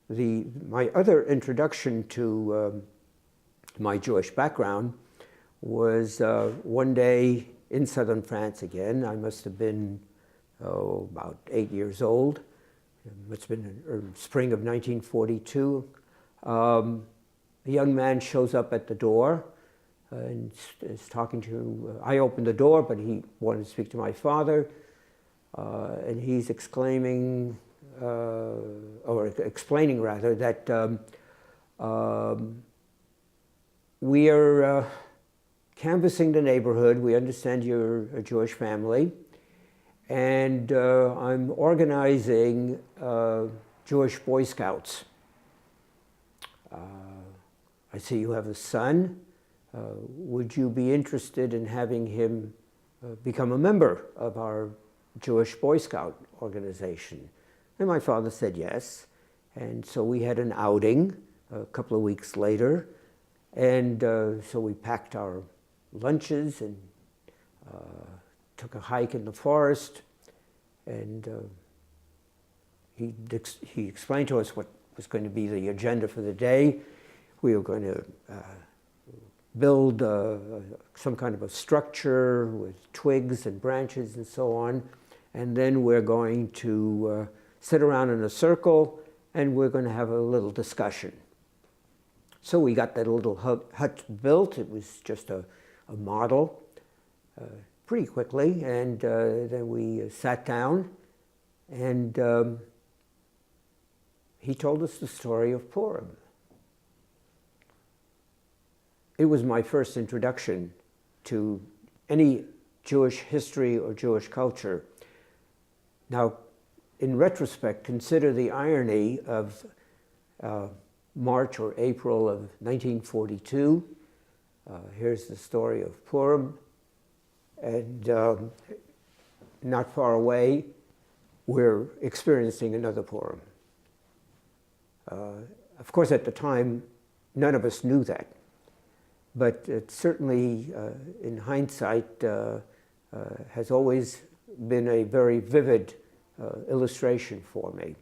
my other introduction to my Jewish background was one day in southern France again. I must have been about 8 years old. It must have been in spring of 1942. A young man shows up at the door and is talking to, I opened the door, but he wanted to speak to my father, and he's exclaiming, or explaining rather, that we are canvassing the neighborhood. We understand you're a Jewish family, and I'm organizing Jewish Boy Scouts. I see you have a son. Would you be interested in having him become a member of our Jewish Boy Scout organization? And my father said yes. And so we had an outing a couple of weeks later. And so we packed our lunches and took a hike in the forest. And he explained to us what was going to be the agenda for the day. We were going to build some kind of a structure with twigs and branches and so on. And then we're going to sit around in a circle and we're going to have a little discussion. So we got that little hut built. It was just a model pretty quickly. And then we sat down and he told us the story of Purim. It was my first introduction to any Jewish history or Jewish culture. Now, in retrospect, consider the irony of March or April of 1942. Here's the story of Purim. And not far away, we're experiencing another Purim. Of course, at the time, none of us knew that. But it certainly, in hindsight, has always been a very vivid illustration for me.